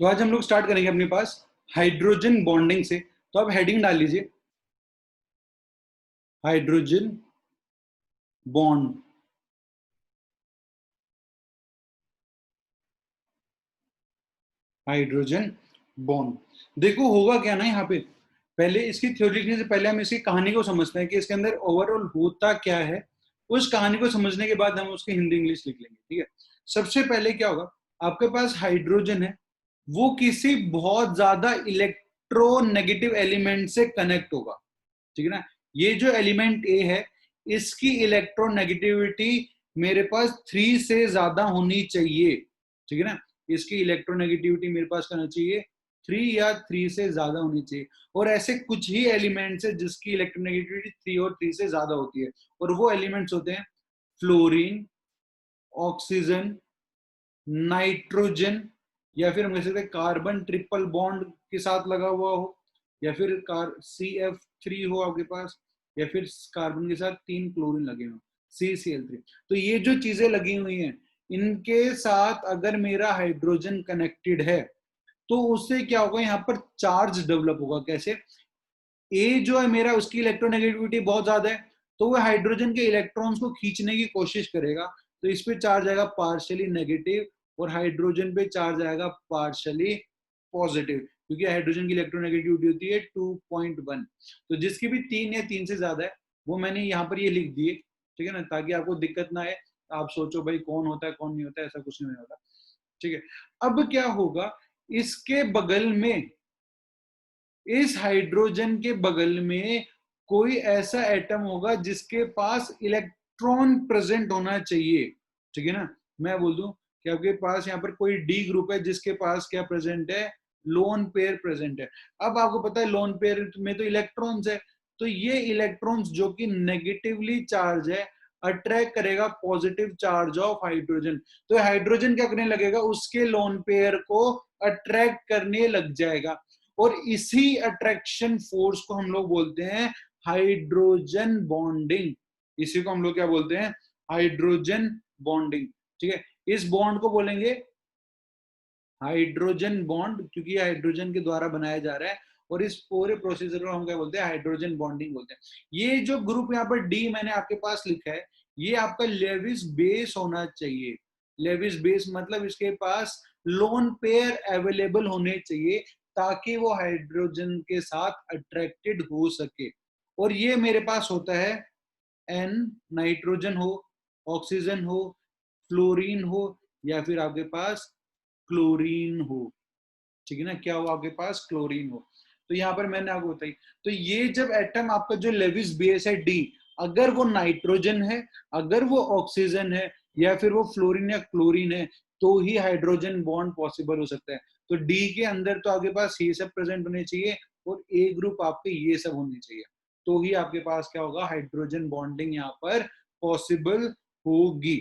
तो आज हम लोग स्टार्ट करेंगे अपने पास हाइड्रोजन बॉन्डिंग से। तो आप हेडिंग डाल लीजिए, हाइड्रोजन बॉन्ड। हाइड्रोजन बॉन्ड, देखो होगा क्या ना यहाँ पे। पहले इसकी थ्योरी लिखने से पहले हम इसकी कहानी को समझते हैं कि इसके अंदर ओवरऑल होता क्या है। उस कहानी को समझने के बाद हम उसकी हिंदी इंग्लिश लिख लेंगे, ठीक है। सबसे पहले क्या होगा, आपके पास हाइड्रोजन है, वो किसी बहुत ज्यादा इलेक्ट्रोनेगेटिव एलिमेंट से कनेक्ट होगा, ठीक है ना। ये जो एलिमेंट ए है, इसकी इलेक्ट्रोनेगेटिविटी मेरे पास 3 से ज्यादा होनी चाहिए, ठीक है ना। इसकी इलेक्ट्रोनेगेटिविटी मेरे पास करना चाहिए 3 या 3 से ज्यादा होनी चाहिए। और ऐसे कुछ ही एलिमेंट्स है जिसकी इलेक्ट्रोनेगेटिविटी 3 और 3 से ज्यादा होती है, और वो एलिमेंट्स होते हैं फ्लोरीन, ऑक्सीजन, नाइट्रोजन, या फिर हम कह सकते हैं कार्बन ट्रिपल बॉन्ड के साथ लगा हुआ हो, या फिर CF3 हो आपके पास, या फिर कार्बन के साथ 3 क्लोरीन लगे हो, CCl3। तो ये जो चीजें लगी हुई हैं, इनके साथ अगर मेरा हाइड्रोजन कनेक्टेड है तो उससे क्या होगा, यहाँ पर चार्ज डेवलप होगा। कैसे? ए जो है मेरा, उसकी इलेक्ट्रोनेगेटिविटी बहुत ज्यादा है, तो वो हाइड्रोजन के इलेक्ट्रॉन्स को खींचने की कोशिश करेगा। तो इस पे चार्ज आएगा पार्शियली नेगेटिव, और हाइड्रोजन पे चार्ज आएगा पार्शियली पॉजिटिव, क्योंकि हाइड्रोजन की इलेक्ट्रोनेगेटिविटी होती है 2.1। तो जिसकी भी 3 या 3 से ज्यादा है, वो मैंने यहाँ पर ये लिख दिए, ठीक है ना, ताकि आपको दिक्कत ना आए। आप सोचो भाई कौन होता है कौन नहीं होता है, ऐसा कुछ नहीं होता, ठीक है। अब क्या होगा, इसके बगल में, इस हाइड्रोजन के बगल में कोई ऐसा एटम होगा जिसके पास इलेक्ट्रॉन प्रेजेंट होना चाहिए, ठीक है ना। मैं बोल दूं कि आपके पास यहाँ पर कोई डी ग्रुप है जिसके पास क्या प्रेजेंट है, लोन पेयर प्रेजेंट है। अब आपको पता है लोन पेयर में तो इलेक्ट्रॉन्स है, तो ये इलेक्ट्रॉन्स जो कि नेगेटिवली चार्ज है, अट्रैक्ट करेगा पॉजिटिव चार्ज ऑफ हाइड्रोजन। तो हाइड्रोजन क्या करने लगेगा, उसके लोन पेयर को अट्रैक्ट करने लग जाएगा, और इसी अट्रैक्शन फोर्स को हम लोग बोलते हैं हाइड्रोजन बॉन्डिंग। इसी को हम लोग क्या बोलते हैं, हाइड्रोजन बॉन्डिंग, ठीक है। इस बॉन्ड को बोलेंगे हाइड्रोजन बॉन्ड, क्योंकि हाइड्रोजन के द्वारा बनाया जा रहा है, और इस पूरे प्रोसीजर को हम क्या बोलते हैं, हाइड्रोजन बॉन्डिंग बोलते हैं। ये जो ग्रुप यहाँ पर डी मैंने आपके पास लिखा है, ये आपका लेविस बेस होना चाहिए। लेविस बेस मतलब इसके पास लोन पेयर अवेलेबल होने चाहिए, ताकि वो हाइड्रोजन के साथ अट्रैक्टेड हो सके। और ये मेरे पास होता है एन, नाइट्रोजन हो, ऑक्सीजन हो, फ्लोरीन हो, या फिर आपके पास क्लोरीन हो, ठीक है ना। क्या हो आपके पास, क्लोरीन हो। तो यहाँ पर मैंने आपको बताई, तो ये जब एटम आपका जो लेविस बेस है डी, अगर वो नाइट्रोजन है, अगर वो ऑक्सीजन है, या फिर वो फ्लोरीन या क्लोरीन है, तो ही हाइड्रोजन बॉन्ड पॉसिबल हो सकता है। तो डी के अंदर तो आपके पास ये सब प्रेजेंट होने चाहिए, और ए ग्रुप आपके ये सब होने चाहिए, तो ही आपके पास क्या होगा, हाइड्रोजन बॉन्डिंग यहाँ पर पॉसिबल होगी,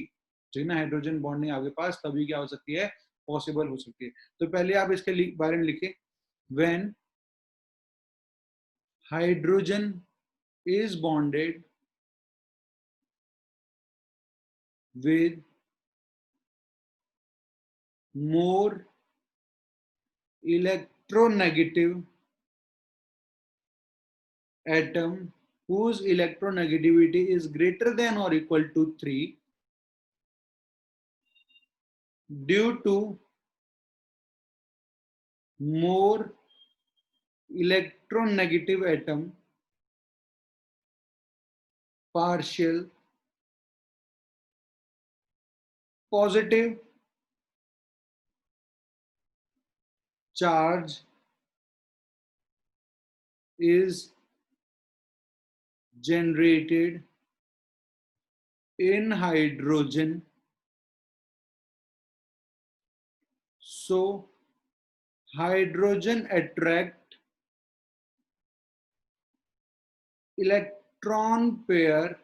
ठीक है ना। हाइड्रोजन बॉन्डिंग आपके पास तभी क्या हो सकती है, पॉसिबल हो सकती है। तो पहले आप इसके बारे में लिखिए, when hydrogen is bonded with more electronegative atom whose electronegativity is greater than or equal to 3, due to more electronegative atom, partial positive charge is generated in hydrogen, so hydrogen attract electron pair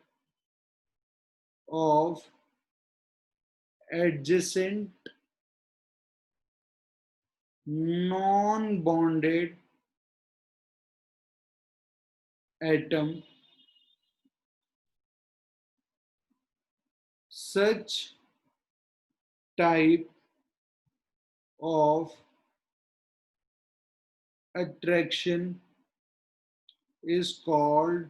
of adjacent non-bonded atom. Such type of attraction is called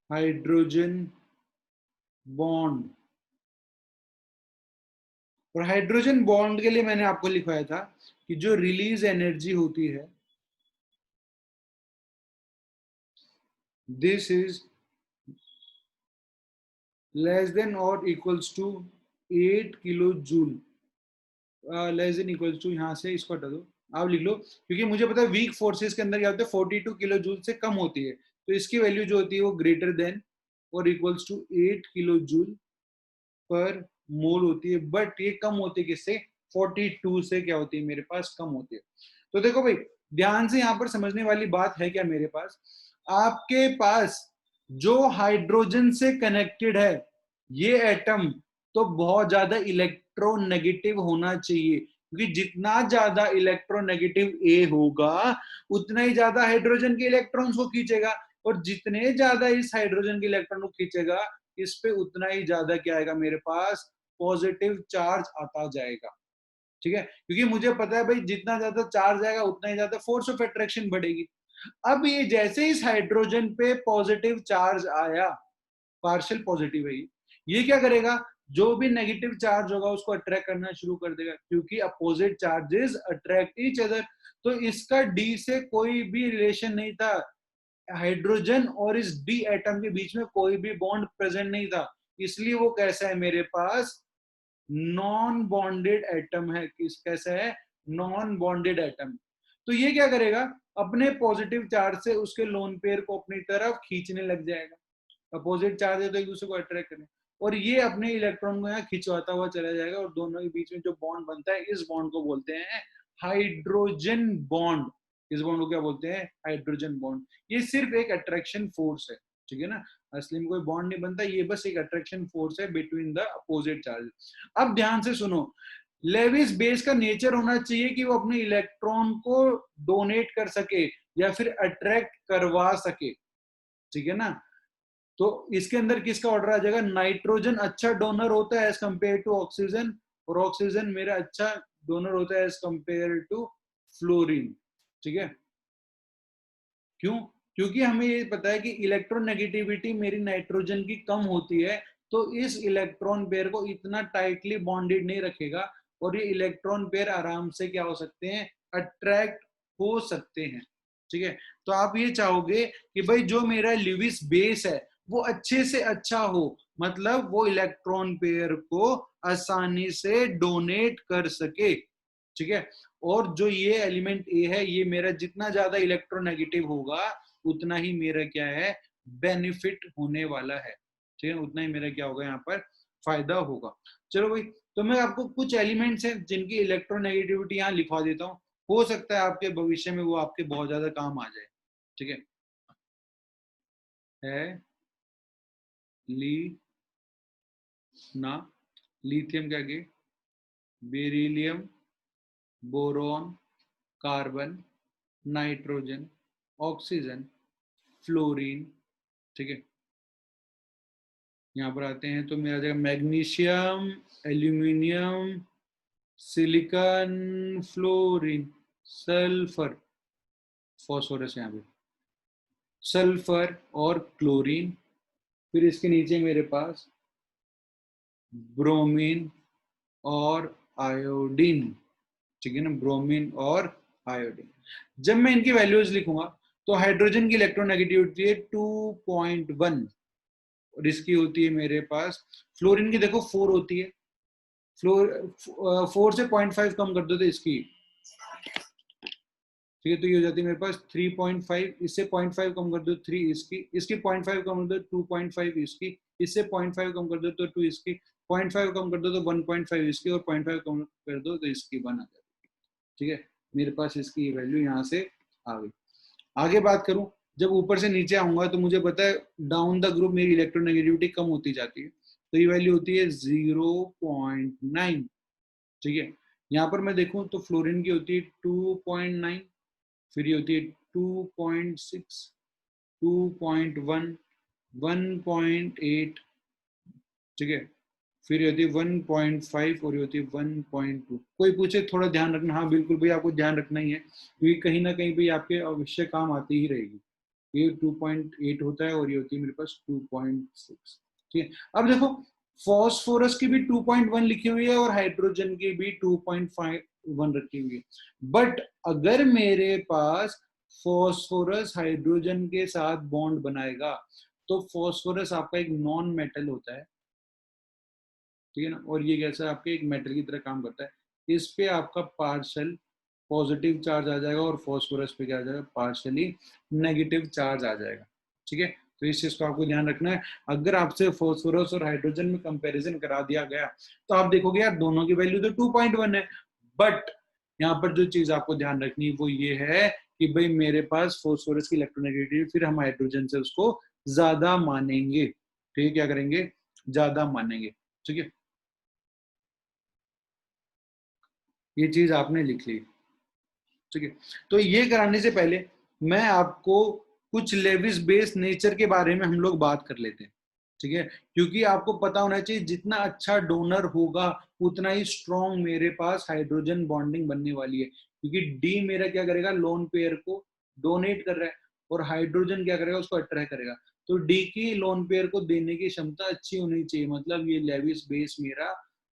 hydrogen bond. और hydrogen bond के लिए मैंने आपको लिखवाया था कि जो release energy होती है, दिस इज लेस देन और equals to 8 kilo joule. Less than equals to, यहां से इसको हटा दो, आप लिख लो, क्योंकि मुझे पता है वीक फोर्सेस के अंदर क्या होता है, 42 किलो जूल से कम होती है, तो इसकी वैल्यू जो होती है वो ग्रेटर देन और इक्वल्स टू 8 किलो जूल पर मोल होती है। बट ये कम होती है किससे, 42 से क्या होती है मेरे पास, कम होती है। तो देखो भाई, ध्यान से यहाँ पर समझने वाली बात है क्या, मेरे पास आपके पास जो हाइड्रोजन से कनेक्टेड है ये एटम, तो बहुत ज्यादा इलेक्ट्रोनेगेटिव होना चाहिए, क्योंकि जितना ज्यादा इलेक्ट्रोनेगेटिव ए होगा उतना ही ज्यादा हाइड्रोजन के इलेक्ट्रॉन्स को खींचेगा, और जितने ज्यादा इस हाइड्रोजन के इलेक्ट्रॉन को खींचेगा इस पे उतना ही ज्यादा क्या आएगा मेरे पास, पॉजिटिव चार्ज आता जाएगा। ठीक है, क्योंकि मुझे पता है भाई जितना ज्यादा चार्ज आएगा उतना ही ज्यादा फोर्स ऑफ अट्रैक्शन बढ़ेगी। अब ये जैसे इस हाइड्रोजन पे पॉजिटिव चार्ज आया, पार्शियल पॉजिटिव है ये क्या करेगा, जो भी नेगेटिव चार्ज होगा उसको अट्रैक्ट करना शुरू कर देगा, क्योंकि opposite charges attract each other. तो इसका डी से कोई भी रिलेशन नहीं था, हाइड्रोजन और इस डी एटम के बीच में कोई भी बॉन्ड प्रेजेंट नहीं था, इसलिए वो कैसा है मेरे पास, नॉन बॉन्डेड एटम है। किस कैसा है, नॉन बॉन्डेड एटम। तो ये क्या करेगा, अपने पॉजिटिव चार्ज से उसके लोन पेयर को अपनी तरफ खींचने लग जाएगा, अपोजिट चार्ज है तो एक दूसरे को अट्रैक्ट करें, और ये अपने इलेक्ट्रॉन को यहाँ खिंचवाता हुआ चला जाएगा, और दोनों के बीच में जो बॉन्ड बनता है इस बॉन्ड को बोलते हैं हाइड्रोजन बॉन्ड। इस बॉन्ड को क्या बोलते हैं, हाइड्रोजन बॉन्ड। ये सिर्फ एक अट्रैक्शन फोर्स है, ठीक है ना, असली में कोई बॉन्ड नहीं बनता, ये बस एक अट्रैक्शन फोर्स है बिटवीन द अपोजिट चार्ज। अब ध्यान से सुनो, लेविस बेस का नेचर होना चाहिए कि वो अपने इलेक्ट्रॉन को डोनेट कर सके या फिर अट्रैक्ट करवा सके, ठीक है ना। तो इसके अंदर किसका ऑर्डर आ जाएगा, नाइट्रोजन अच्छा डोनर होता है एज कंपेयर टू ऑक्सीजन, और ऑक्सीजन मेरा अच्छा डोनर होता है एज कंपेयर टू फ्लोरीन, ठीक है। क्यों, क्योंकि हमें ये पता है कि इलेक्ट्रोनेगेटिविटी मेरी नाइट्रोजन की कम होती है, तो इस इलेक्ट्रॉन पेयर को इतना टाइटली बॉन्डेड नहीं रखेगा, और ये इलेक्ट्रॉन पेयर आराम से क्या हो सकते हैं, अट्रैक्ट हो सकते हैं, ठीक है। तो आप ये चाहोगे कि भाई जो मेरा ल्यूविस बेस है वो अच्छे से अच्छा हो, मतलब वो इलेक्ट्रॉन पेयर को आसानी से डोनेट कर सके, ठीक है। और जो ये एलिमेंट ए है ये मेरा जितना ज्यादा इलेक्ट्रोनेगेटिव होगा उतना ही मेरा क्या है, बेनिफिट होने वाला है, ठीक है, उतना ही मेरा क्या होगा यहाँ पर फायदा होगा। चलो भाई, तो मैं आपको कुछ एलिमेंट्स हैं जिनकी इलेक्ट्रोनेगेटिविटी यहाँ लिखवा देता हूँ, हो सकता है आपके भविष्य में वो आपके बहुत ज्यादा काम आ जाए, ठीक है ली ना, लिथियम क्या के, beryllium, boron, carbon, nitrogen, oxygen, fluorine, ठीक है। यहाँ पर आते हैं तो मेरा जाएगा magnesium, aluminium, silicon, fluorine, sulphur, phosphorus यहाँ पे, सल्फर और क्लोरीन। फिर इसके नीचे मेरे पास ब्रोमीन और आयोडीन, ठीक है ना, ब्रोमीन और आयोडीन। जब मैं इनकी वैल्यूज लिखूंगा तो हाइड्रोजन की इलेक्ट्रोनेगेटिविटी है 2.1, और इसकी होती है मेरे पास, फ्लोरीन की देखो 4 होती है, फ्लोर 4 से 0.5 कम कर दो तो इसकी, ठीक है, तो ये हो जाती है मेरे पास 3.5, इससे 0.5 कम कर दो 3 इसकी, इसकी 0.5 कम कर दो 2.5 इसकी, इससे 0.5 कम कर दो तो 2 इसकी, 0.5 कम कर दो तो 1.5 इसकी, और 0.5 कम कर दो तो इसकी 1 आ जाती है, ठीक है। मेरे पास इसकी वैल्यू यहाँ से आ गई। आगे बात करूं, जब ऊपर से नीचे आऊंगा तो मुझे पता है डाउन द ग्रुप मेरी इलेक्ट्रोनेगेटिविटी कम होती जाती है, तो ये वैल्यू होती है 0.9, ठीक है। यहाँ पर मैं देखूं तो फ्लोरीन की होती है 2.9, फिर ये होती है 2.6, 2.1, 1.8, ठीक है, फिर ये होती है 1.5 और ये होती है 1.2। कोई पूछे थोड़ा ध्यान रखना, हाँ बिल्कुल भाई आपको ध्यान रखना ही है, क्योंकि कहीं ना कहीं भाई आपके अवश्य काम आती ही रहेगी। ये 2.8 होता है और ये होती है मेरे पास 2.6। ठीक है, अब देखो फॉस्फोरस की भी 2.1 लिखी हुई है और हाइड्रोजन की भी 2.51 रखी हुई है। बट अगर मेरे पास फॉस्फोरस हाइड्रोजन के साथ बॉन्ड बनाएगा तो फॉस्फोरस आपका एक नॉन मेटल होता है, ठीक है ना, और ये कैसा आपके एक मेटल की तरह काम करता है। इस पे आपका पार्शियल पॉजिटिव चार्ज आ जाएगा और फॉस्फोरस पे क्या आ जाएगा, पार्शियली नेगेटिव चार्ज आ जाएगा। ठीक है, तो इस चीज को आपको ध्यान रखना है। अगर आपसे फॉस्फोरस और हाइड्रोजन में कंपैरिजन करा दिया गया तो आप देखोगे यार दोनों की वैल्यू तो 2.1 है, बट यहाँ पर जो चीज आपको ध्यान रखनी है वो ये है कि भाई मेरे पास फॉस्फोरस की इलेक्ट्रोनेगेटिविटी, फिर हम हाइड्रोजन से उसको ज्यादा मानेंगे। ठीक है, क्या करेंगे, ज्यादा मानेंगे। ठीक है, ये चीज आपने लिख ली। ठीक है, तो ये कराने से पहले मैं आपको कुछ लेविस बेस नेचर के बारे में हम लोग बात कर लेते हैं। ठीक है, क्योंकि आपको पता होना चाहिए जितना अच्छा डोनर होगा उतना ही स्ट्रॉन्ग मेरे पास हाइड्रोजन बॉन्डिंग बनने वाली है, क्योंकि डी मेरा क्या करेगा, लोन पेयर को डोनेट कर रहा है और हाइड्रोजन क्या करेगा, उसको अट्रैक्ट करेगा। तो डी की लोन पेयर को देने की क्षमता अच्छी होनी चाहिए, मतलब ये लेविस बेस मेरा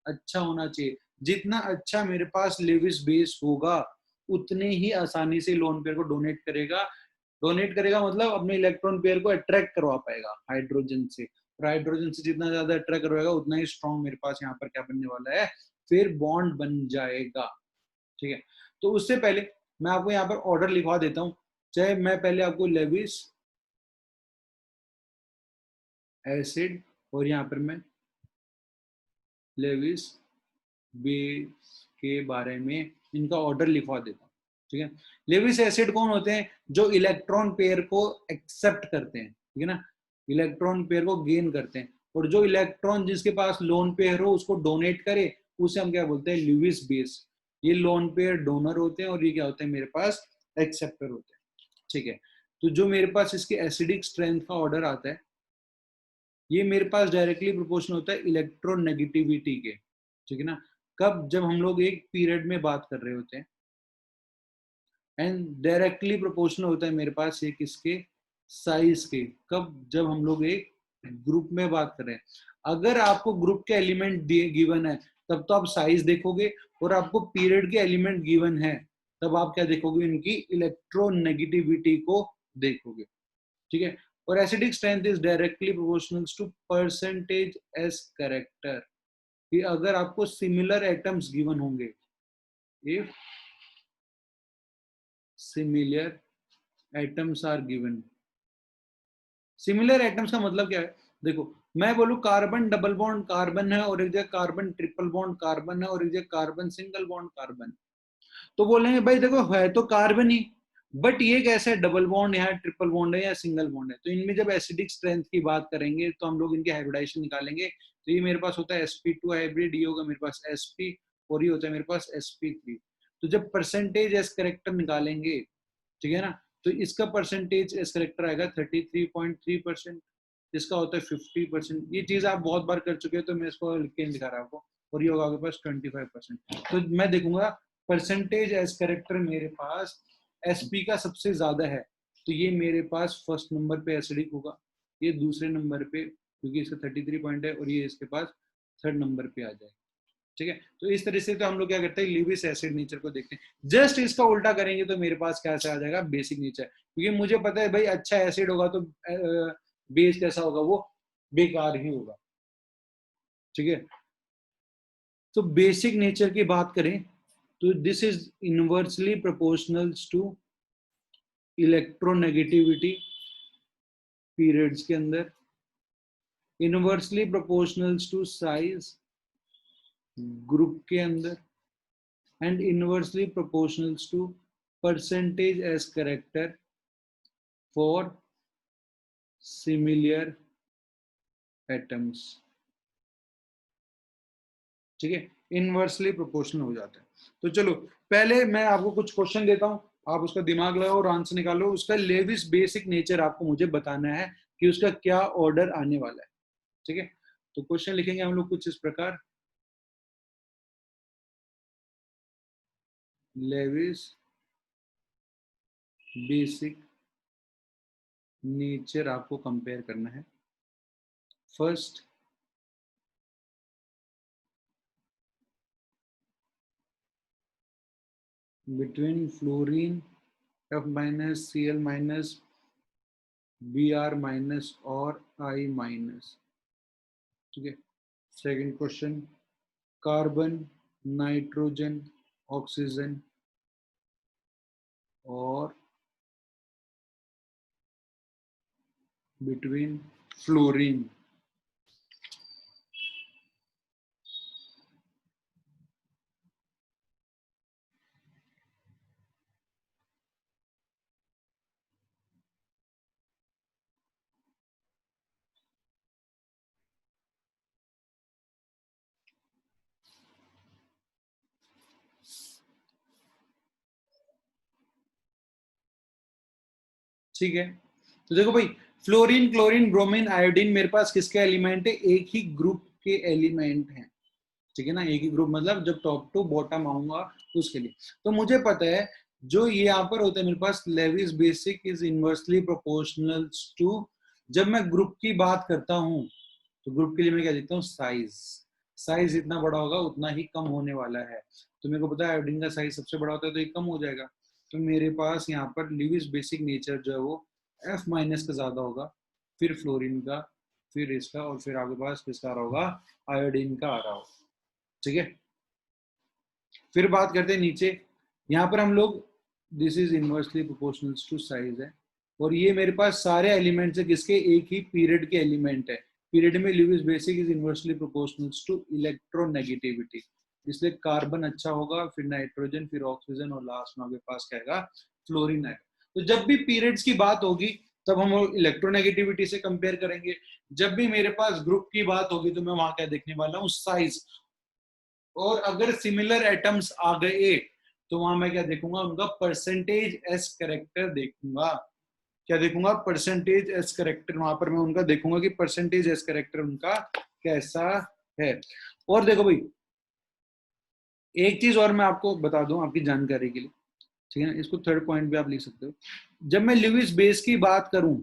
अच्छा होना चाहिए। जितना अच्छा मेरे पास लेविस बेस होगा उतने ही आसानी से लोन पेयर को डोनेट करेगा। डोनेट करेगा मतलब अपने इलेक्ट्रॉन पेयर को अट्रैक्ट करवा पाएगा हाइड्रोजन से, और हाइड्रोजन से जितना ज्यादा अट्रैक्ट करवाएगा उतना ही स्ट्रॉन्ग मेरे पास यहाँ पर क्या बनने वाला है, फिर बॉन्ड बन जाएगा। ठीक है, तो उससे पहले मैं आपको यहाँ पर ऑर्डर लिखवा देता हूँ। चाहे मैं पहले आपको लेविस एसिड और यहाँ पर मैं लेविस बेस के बारे में इनका ऑर्डर लिखवा देता हूँ। ठीक है, लेविस एसिड कौन होते हैं, जो इलेक्ट्रॉन पेयर को एक्सेप्ट करते हैं, ठीक है ना, इलेक्ट्रॉन पेयर को गेन करते हैं, और जो इलेक्ट्रॉन जिसके पास लोन पेयर हो उसको डोनेट करे उसे हम क्या बोलते हैं, लेविस बेस। ये लोन पेयर डोनर होते हैं और ये क्या होते हैं, मेरे पास एक्सेप्टर होते हैं। ठीक है, तो जो मेरे पास इसके एसिडिक स्ट्रेंथ का ऑर्डर आता है ये मेरे पास डायरेक्टली प्रोपोर्शनल होता है इलेक्ट्रोनेगेटिविटी के। ठीक है ना, कब, जब हम लोग एक पीरियड में बात कर रहे होते हैं, एंड डायरेक्टली प्रोपोर्शनल होता है मेरे पास ये किसके, साइज के। कब, जब हम लोग एक ग्रुप में बात कर रहे हैं। अगर आपको ग्रुप के एलिमेंट गिवन है तब तो आप साइज देखोगे, और आपको पीरियड के एलिमेंट गिवन है तब आप क्या देखोगे, इनकी इलेक्ट्रोनेगेटिविटी को देखोगे। ठीक है, और acidic strength is directly proportional to percentage S character, कि अगर आपको सिमिलर एटम्स गिवन होंगे, if similar atoms are given. Similar atoms का मतलब क्या है, देखो मैं बोलूं कार्बन डबल बॉन्ड कार्बन है और एक जगह कार्बन ट्रिपल बॉन्ड कार्बन है और एक जगह कार्बन सिंगल बॉन्ड कार्बन, तो बोलेंगे भाई देखो है तो कार्बन ही, बट ये कैसे डबल बॉन्ड या ट्रिपल बॉन्ड है या सिंगल बॉन्ड है। तो इनमें जब एसिडिक स्ट्रेंथ की बात करेंगे तो हम लोग इनके हाइब्रिडाइजेशन निकालेंगे। तो ये मेरे पास होता है sp2 हाइब्रिड, ये होगा मेरे पास sp, और ये होता है मेरे पास sp3। तो जब परसेंटेज एस करेक्टर निकालेंगे, ठीक है ना, तो इसका परसेंटेज एस करेक्टर आएगा 33.3%, इसका होता है 50%। ये चीज आप बहुत बार कर चुके हो तो मैं इसको लिख के नहीं दिखा रहा आपको। और ये होगा आपके पास 25%। तो मैं देखूंगा परसेंटेज एस करेक्टर मेरे पास एसपी का सबसे ज्यादा है, तो ये मेरे पास फर्स्ट नंबर पे एसिडिक होगा, ये दूसरे नंबर पे क्योंकि इसका 33 पॉइंट है, और ये इसके पास थर्ड नंबर पे आ जाएगा। ठीक है, तो इस तरह से तो हम लोग क्या करते हैं, लिविस एसिड नेचर को देखते हैं। जस्ट इसका उल्टा करेंगे तो मेरे पास कैसे आ जाएगा, बेसिक नेचर, क्योंकि मुझे पता है भाई अच्छा एसिड होगा तो बेस कैसा होगा, वो बेकार ही होगा। ठीक है, तो बेसिक नेचर की बात करें तो this is inversely proportional to electronegativity periods के अंदर, inversely proportional to size group के अंदर, and inversely proportional to percentage S character for similar atoms. ठीक है, इनवर्सली प्रोपोर्शनल हो जाता है। तो चलो पहले मैं आपको कुछ क्वेश्चन देता हूं, आप उसका दिमाग लगाओ और आंसर निकालो। उसका लेविस बेसिक नेचर आपको मुझे बताना है कि उसका क्या ऑर्डर आने वाला है। ठीक है, तो क्वेश्चन लिखेंगे हम लोग कुछ इस प्रकार, लेविस बेसिक नेचर आपको कंपेयर करना है। First, between fluorine F minus Cl minus Br minus और I माइनस, ठीक है। Second question, carbon, nitrogen, oxygen और बिटवीन फ्लोरीन। ठीक है, तो देखो भाई, फ्लोरीन, क्लोरीन, ब्रोमीन, आयोडीन मेरे पास किसके एलिमेंट है? एक ही ग्रुप के एलिमेंट हैं, ठीक है ना। एक ही ग्रुप मतलब जब टॉप टू बॉटम आऊंगा उसके लिए। तो मुझे पता है जो ये यहाँ पर होता है मेरे पास, Lewis basic is inversely proportional to, जब मैं ग्रुप की बात करता हूँ तो ग्रुप के लिए मैं क्या लिखता हूँ? साइज। साइज जितना बड़ा होगा उतना ही कम होने वाला है। तो मेरे को पता है आयोडीन का साइज सबसे बड़ा होता है तो ये कम हो जाएगा। तो मेरे पास यहाँ पर लिविस बेसिक नेचर जो है वो F माइनस का ज्यादा होगा, फिर फ्लोरीन का, फिर इसका, और फिर आगे पास किसका आ रहा होगा? आयोडीन का आ रहा होगा, ठीक है। फिर बात करते हैं नीचे, यहाँ पर हम लोग, this is inversely proportional to size है, और ये मेरे पास सारे एलिमेंट्स है किसके? एक ही पीरियड के एलिमेंट है। पीरियड में Lewis basic is inversely proportional to electronegativity, इसलिए कार्बन अच्छा होगा, फिर नाइट्रोजन, फिर ऑक्सीजन, और लास्ट में आपके पास क्या आएगा? फ्लोरीन आएगा। तो जब भी पीरियड्स की बात होगी तब हम इलेक्ट्रोनेगेटिविटी से कंपेयर करेंगे। जब भी मेरे पास ग्रुप की बात होगी तो मैं वहां क्या देखने वाला हूँ? साइज। और अगर सिमिलर एटम्स आ गए तो वहां मैं क्या देखूंगा? उनका परसेंटेज एस करेक्टर देखूंगा। क्या देखूंगा? परसेंटेज एस करेक्टर, वहां पर मैं उनका देखूंगा कि परसेंटेज एस करेक्टर उनका कैसा है। और देखो भाई, एक चीज और मैं आपको बता दूं आपकी जानकारी के लिए, ठीक है ना, इसको थर्ड पॉइंट भी आप लिख सकते हो। जब मैं लिविस बेस की बात करूं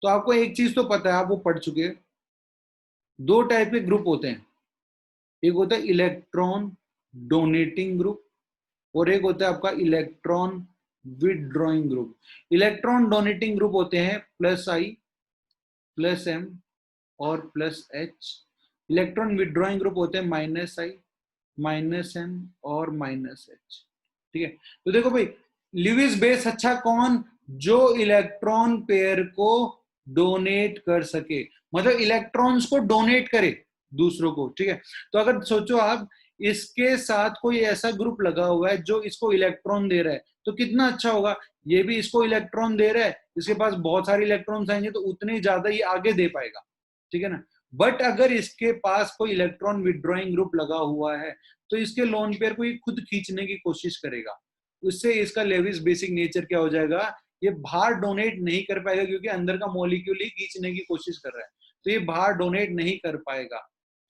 तो आपको एक चीज तो पता है, आप वो पढ़ चुके हैं, दो टाइप के ग्रुप होते हैं। एक होता है इलेक्ट्रॉन डोनेटिंग ग्रुप, और एक होता है आपका electron withdrawing group. Electron donating group होते हैं प्लस आई, प्लस एम और plus H. Electron withdrawing group होते हैं माइनस आई, माइनस एम और माइनस एच, ठीक है। तो देखो भाई, लिविस बेस अच्छा कौन? जो इलेक्ट्रॉन पेयर को डोनेट कर सके, मतलब इलेक्ट्रॉन्स को डोनेट करे दूसरों को, ठीक है। तो अगर सोचो आप, इसके साथ कोई ऐसा ग्रुप लगा हुआ है जो इसको इलेक्ट्रॉन दे रहा है, तो कितना अच्छा होगा। ये भी इसको इलेक्ट्रॉन दे रहा है, इसके पास बहुत सारे इलेक्ट्रॉन्स आएंगे तो उतने ज्यादा ये आगे दे पाएगा, ठीक है ना। बट अगर इसके पास कोई इलेक्ट्रॉन विदड्रॉइंग ग्रुप लगा हुआ है तो इसके लोन पेयर को ये खुद खींचने की कोशिश करेगा। उससे इसका लेविस बेसिक नेचर क्या हो जाएगा? ये बाहर डोनेट नहीं कर पाएगा, क्योंकि अंदर का मॉलिक्यूल ही खींचने की कोशिश कर रहा है, तो ये बाहर डोनेट नहीं कर पाएगा,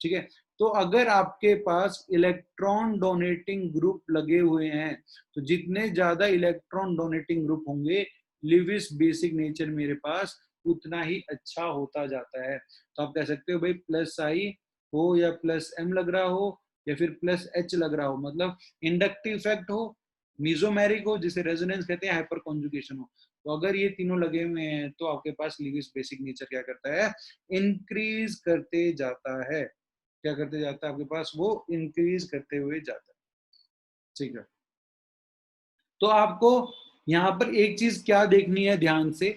ठीक है। तो अगर आपके पास इलेक्ट्रॉन डोनेटिंग ग्रुप लगे हुए हैं तो जितने ज्यादा इलेक्ट्रॉन डोनेटिंग ग्रुप होंगे, लिविस बेसिक नेचर मेरे पास उतना ही अच्छा होता जाता है। तो आप कह सकते हो भाई प्लस आई हो या प्लस एम लग रहा हो या फिर प्लस एच लग रहा हो, मतलब इंडक्टिव इफेक्ट हो, मीजोमेरिक हो जिसे रेजोनेंस कहते हैं, हाइपर कॉन्जुगेशन हो, तो अगर ये तीनों लगे हुए हैं तो आपके पास लिविस बेसिक नेचर क्या करता है? इंक्रीज करते जाता है। क्या करते जाता है? आपके पास वो इंक्रीज करते हुए जाता है, ठीक है। तो आपको यहाँ पर एक चीज क्या देखनी है ध्यान से,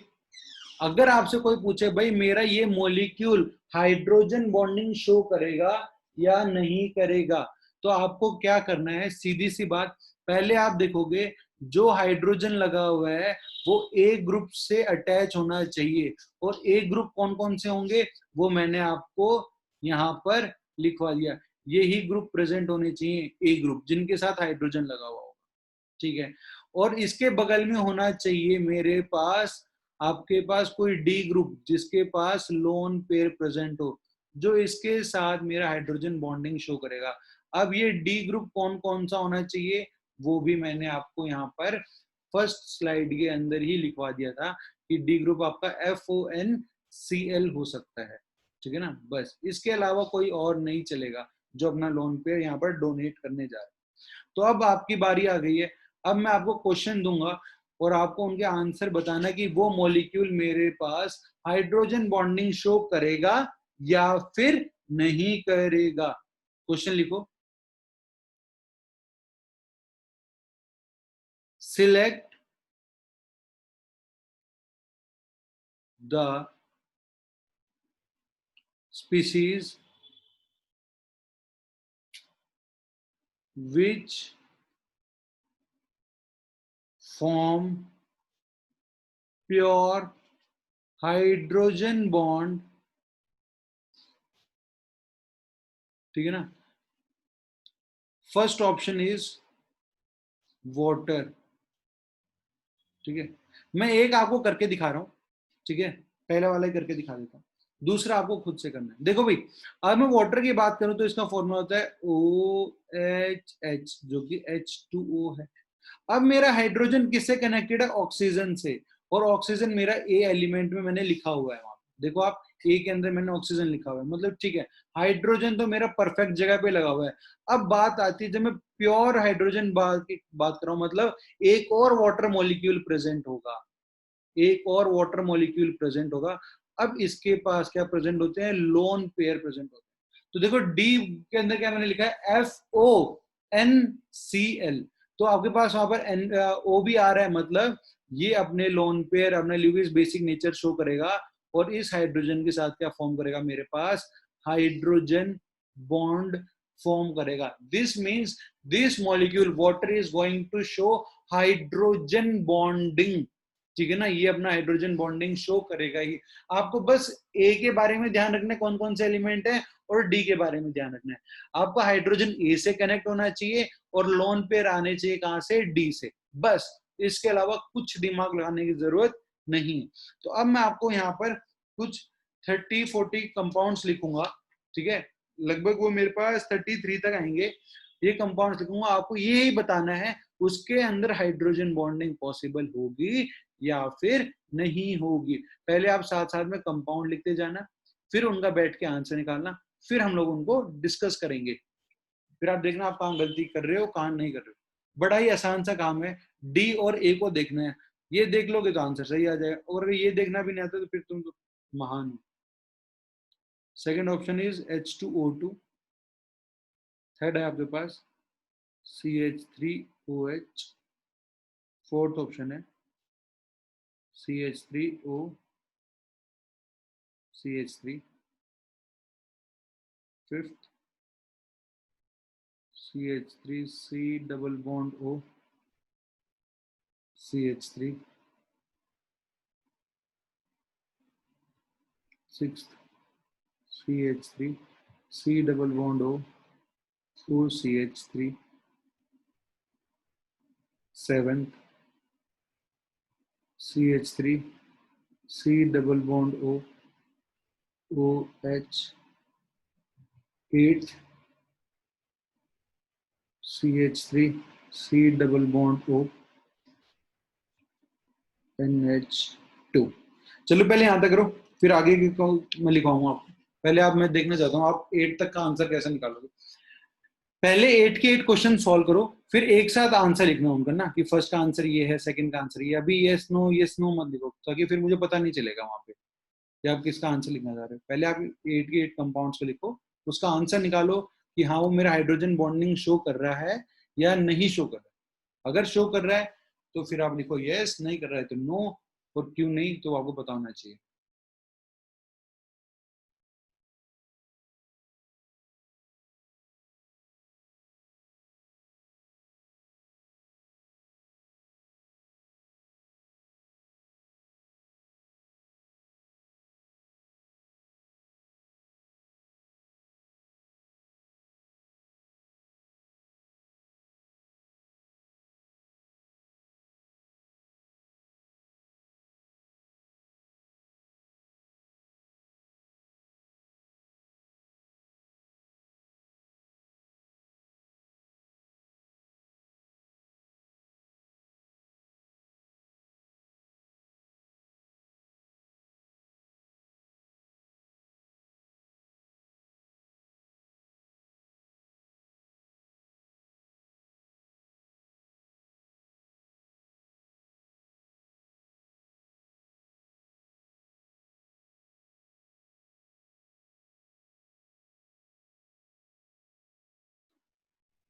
अगर आपसे कोई पूछे भाई मेरा ये मॉलिक्यूल हाइड्रोजन बॉन्डिंग शो करेगा या नहीं करेगा, तो आपको क्या करना है? सीधी सी बात, पहले आप देखोगे जो हाइड्रोजन लगा हुआ है वो ए ग्रुप से अटैच होना चाहिए, और ए ग्रुप कौन कौन से होंगे वो मैंने आपको यहाँ पर लिखवा दिया। यही ग्रुप प्रेजेंट होने चाहिए, ए ग्रुप जिनके साथ हाइड्रोजन लगा हुआ होगा, ठीक है। और इसके बगल में होना चाहिए मेरे पास, आपके पास कोई डी ग्रुप जिसके पास लोन पेयर प्रेजेंट हो। जो इसके साथ मेरा हाइड्रोजन बॉन्डिंग शो करेगा। अब ये डी ग्रुप कौन कौन सा होना चाहिए वो भी मैंने आपको यहाँ पर फर्स्ट स्लाइड के अंदर ही लिखवा दिया था कि डी ग्रुप आपका FONCl हो सकता है, ठीक है ना। बस इसके अलावा कोई और नहीं चलेगा जो अपना लोन पेयर यहाँ पर डोनेट करने जा रहा है। तो अब आपकी बारी आ गई है। अब मैं आपको क्वेश्चन दूंगा और आपको उनके आंसर बताना कि वो मॉलिक्यूल मेरे पास हाइड्रोजन बॉन्डिंग शो करेगा या फिर नहीं करेगा। क्वेश्चन लिखो। Select the species which form pure hydrogen bond, ठीक है ना। फर्स्ट ऑप्शन इज वाटर, ठीक है। मैं एक आपको करके दिखा रहा हूं, ठीक है, पहला वाला ही करके दिखा देता हूं, दूसरा आपको खुद से करना है। देखो भाई, अगर मैं वाटर की बात करूं तो इसका फॉर्मूला होता है OHH जो कि H2O है। अब मेरा हाइड्रोजन किससे कनेक्टेड है? ऑक्सीजन से, और ऑक्सीजन मेरा ए एलिमेंट में मैंने लिखा हुआ है वहां पे। देखो आप, ए के अंदर मैंने ऑक्सीजन लिखा हुआ है, मतलब ठीक है, हाइड्रोजन तो मेरा परफेक्ट जगह पे लगा हुआ है। अब बात आती है, जब मैं प्योर हाइड्रोजन की बात कर रहा हूं, मतलब एक और वाटर मॉलिक्यूल प्रेजेंट होगा, एक और वाटर मॉलिक्यूल प्रेजेंट होगा। अब इसके पास क्या प्रेजेंट होते हैं? लोन पेयर प्रेजेंट होते हैं। तो देखो डी के अंदर क्या मैंने लिखा है? FONCl। तो आपके पास वहां पर O भी आ रहा है, मतलब ये अपने लोन पेयर, अपने ल्यूइस बेसिक नेचर शो करेगा और इस हाइड्रोजन के साथ क्या फॉर्म करेगा? मेरे पास हाइड्रोजन बॉन्ड फॉर्म करेगा। This means this molecule water is going to show hydrogen bonding, ठीक है ना। ये अपना हाइड्रोजन बॉन्डिंग शो करेगा ही। आपको बस ए के बारे में ध्यान रखना है, कौन कौन से एलिमेंट है, और डी के बारे में ध्यान रखना है। आपका हाइड्रोजन ए से कनेक्ट होना चाहिए और लोन पेयर आने चाहिए कहां से? डी से। बस इसके अलावा कुछ दिमाग लगाने की जरूरत नहीं। तो अब मैं आपको यहाँ पर कुछ 30-40 कंपाउंड्स लिखूंगा, ठीक है, लगभग वो मेरे पास 33 तक आएंगे। ये कंपाउंड्स लिखूंगा, आपको ये ही बताना है उसके अंदर हाइड्रोजन बॉन्डिंग पॉसिबल होगी या फिर नहीं होगी। पहले आप साथ साथ में कंपाउंड लिखते जाना, फिर उनका बैठ के आंसर निकालना, फिर हम लोग उनको डिस्कस करेंगे। फिर आप देखना आप कहाँ गलती कर रहे हो, कहाँ नहीं कर रहे हो। बड़ा ही आसान सा काम है, डी और ए को देखना है। ये देख लोगे तो आंसर सही आ जाएगा, और अगर ये देखना भी नहीं आता तो फिर तुम तो महान हो। Second option is H2O2। Third है आपके पास CH3OH। फोर्थ ऑप्शन है CH3O CH3। Fifth CH3C double bond O CH3। Sixth CH3C double bond O OCH3। Seventh CH3C double bond O OH। Eighth CH3C double bond O NH2। चलो पहले यहां तक करो, फिर आगे की को मैं लिखाऊंगा आपको। पहले आप, मैं देखना चाहता हूँ आप 8 तक का आंसर कैसे निकालोगे। पहले 8 के 8 क्वेश्चन सॉल्व करो, फिर एक साथ आंसर लिखना उनका ना, कि फर्स्ट का आंसर ये है, सेकंड का आंसर ये। अभी यस नो मत लिखो, ताकि फिर मुझे पता नहीं चलेगा वहां पे कि आप किसका आंसर लिखना चाह रहे हो। पहले आप 8 के 8 कंपाउंड्स को लिखो, उसका आंसर निकालो कि हाँ वो मेरा हाइड्रोजन बॉन्डिंग शो कर रहा है या नहीं शो कर रहा है। अगर शो कर रहा है तो फिर आप लिखो यस, नहीं कर रहा है तो नो, और क्यों नहीं तो आपको पता होना चाहिए।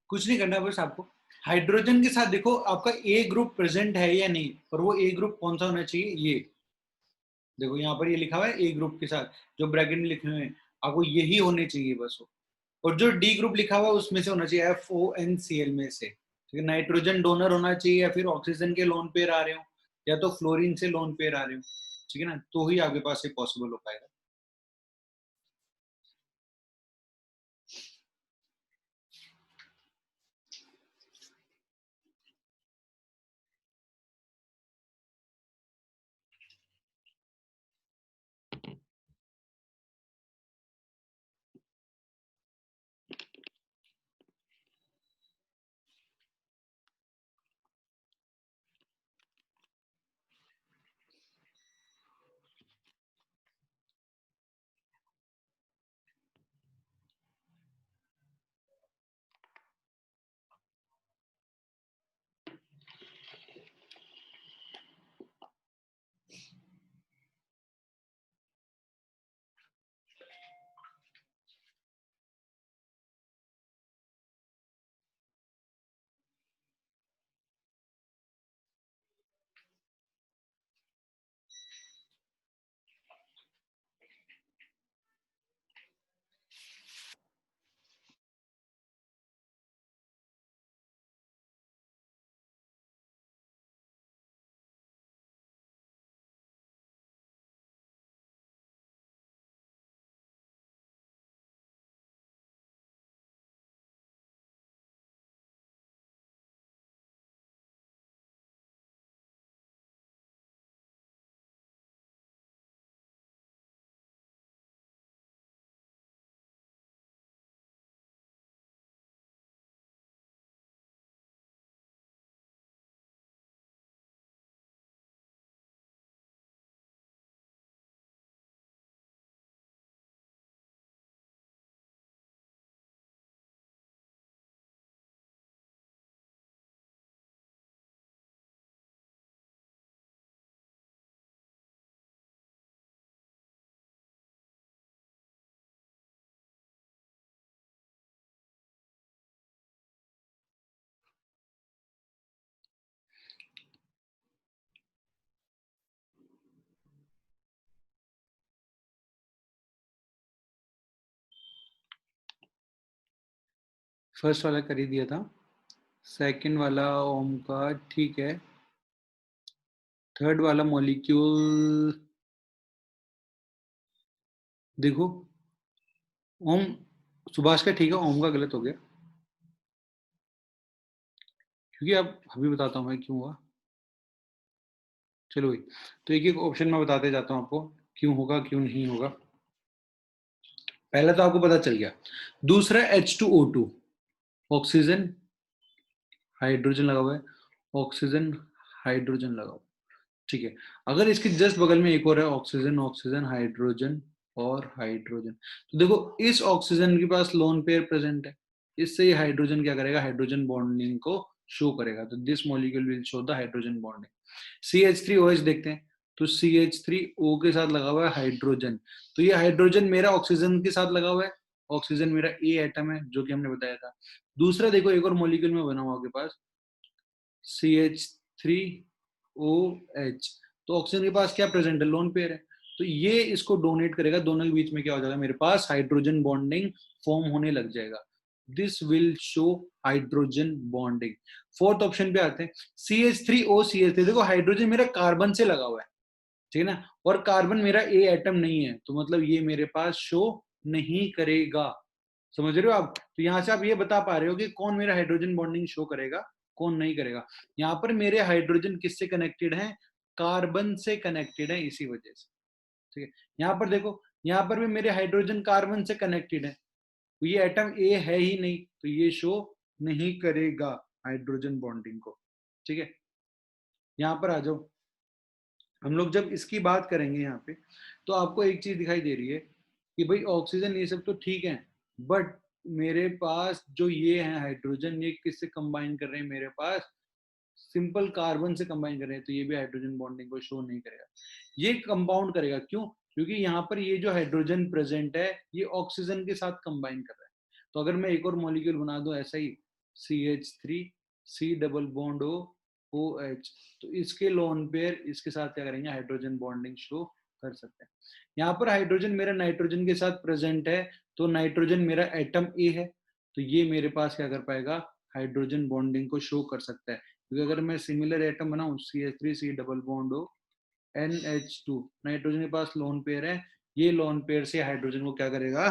कुछ नहीं करना, बस आपको हाइड्रोजन के साथ देखो आपका ए ग्रुप प्रेजेंट है या नहीं, और वो ए ग्रुप कौन सा होना चाहिए, ये देखो यहाँ पर ये लिखा हुआ है ए ग्रुप के साथ, जो ब्रैकेट में लिखे हुए हैं आपको यही होने चाहिए बस वो। और जो डी ग्रुप लिखा हुआ है उसमें से होना चाहिए FONCl में से, ठीक है। नाइट्रोजन डोनर होना चाहिए, या फिर ऑक्सीजन के लोन पेयर आ रहे हो, या तो फ्लोरीन से लोन पेयर आ रहे हो, ठीक है ना, तो ही आपके पास ये पॉसिबल हो पाएगा। फर्स्ट वाला कर ही दिया था, सेकंड वाला ओम का ठीक है, थर्ड वाला मॉलिक्यूल देखो, ओम सुभाष का ठीक है, ओम का गलत हो गया, क्योंकि अब अभी बताता हूँ मैं क्यों हुआ। चलो भाई, तो एक एक ऑप्शन में बताते जाता हूँ आपको क्यों होगा क्यों नहीं होगा। पहला तो आपको पता चल गया, दूसरा H2O2, ऑक्सीजन हाइड्रोजन लगा हुआ है, ऑक्सीजन हाइड्रोजन लगा हुआ है, ठीक है। अगर इसके जस्ट बगल में एक और है, ऑक्सीजन ऑक्सीजन हाइड्रोजन और हाइड्रोजन, तो देखो इस ऑक्सीजन के पास लोन पेयर प्रेजेंट है, इससे ये हाइड्रोजन क्या करेगा, हाइड्रोजन बॉन्डिंग को शो करेगा, तो this molecule will show the hydrogen bonding. CH3OH देखते हैं, तो CH3O के साथ लगा हुआ है हाइड्रोजन, तो ये हाइड्रोजन मेरा ऑक्सीजन के साथ लगा हुआ है, ऑक्सीजन मेरा ए एटम है जो कि हमने बताया था। दूसरा देखो एक और मॉलिक्यूल में बना हुआ आपके पास CH3OH, तो ऑक्सीजन के पास क्या प्रेजेंट है, लोन पेयर है, तो ये इसको डोनेट करेगा, दोनों के बीच में क्या हो जाएगा, मेरे पास हाइड्रोजन बॉन्डिंग फॉर्म होने लग जाएगा, this will show hydrogen bonding. Fourth option पे आते हैं, CH3O देखो हाइड्रोजन मेरा कार्बन से लगा हुआ है, ठीक है ना, और कार्बन मेरा ए एटम नहीं है, तो मतलब ये मेरे पास शो नहीं करेगा, समझ रहे हो आप। तो यहाँ से आप ये बता पा रहे हो कि कौन मेरा हाइड्रोजन बॉन्डिंग शो करेगा, कौन नहीं करेगा। यहाँ पर मेरे हाइड्रोजन किससे कनेक्टेड है, कार्बन से कनेक्टेड है, इसी वजह से, ठीक है। यहाँ पर देखो, यहाँ पर भी मेरे हाइड्रोजन कार्बन से कनेक्टेड है, तो ये एटम ए है ही नहीं, तो ये शो नहीं करेगा हाइड्रोजन बॉन्डिंग को, ठीक है। यहाँ पर आ जाओ, हम लोग जब इसकी बात करेंगे यहाँ पे, तो आपको एक चीज दिखाई दे रही है कि भाई ऑक्सीजन ये सब तो ठीक है, बट मेरे पास जो ये है हाइड्रोजन, ये किससे कंबाइन कर रहे हैं, मेरे पास सिंपल कार्बन से कंबाइन कर रहे हैं, तो ये भी हाइड्रोजन बॉन्डिंग को शो नहीं करेगा, ये कंपाउंड करेगा। क्यों? क्योंकि यहाँ पर ये जो हाइड्रोजन प्रेजेंट है ये ऑक्सीजन के साथ कंबाइन कर रहा है। तो अगर मैं एक और मॉलिक्यूल बना दूं ऐसा ही CH3 C double bond O OH। तो इसके लोन पेयर इसके साथ क्या करेंगे, हाइड्रोजन बॉन्डिंग शो कर सकते हैं। यहाँ पर हाइड्रोजन मेरा नाइट्रोजन के साथ प्रेजेंट है, तो नाइट्रोजन मेरा एटम ए है, तो ये मेरे पास क्या कर पाएगा, हाइड्रोजन बॉन्डिंग को शो कर सकता है। क्योंकि अगर मैं सिमिलर एटम बनाऊं CH3 C double bond O NH2, nitrogen के पास लोन पेयर है, ये लोन पेयर से हाइड्रोजन को क्या करेगा,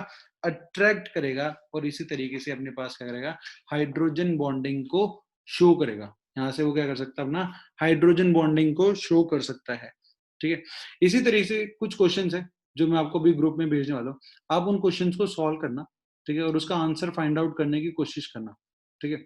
अट्रैक्ट करेगा, और इसी तरीके से अपने पास क्या करेगा, हाइड्रोजन बॉन्डिंग को शो करेगा। यहाँ से वो क्या कर सकता है, अपना हाइड्रोजन बॉन्डिंग को शो कर सकता है। ठीक है, इसी तरीके से कुछ क्वेश्चंस है जो मैं आपको भी ग्रुप में भेजने वाला हूँ, आप उन क्वेश्चंस को सॉल्व करना, ठीक है, और उसका आंसर फाइंड आउट करने की कोशिश करना। ठीक है,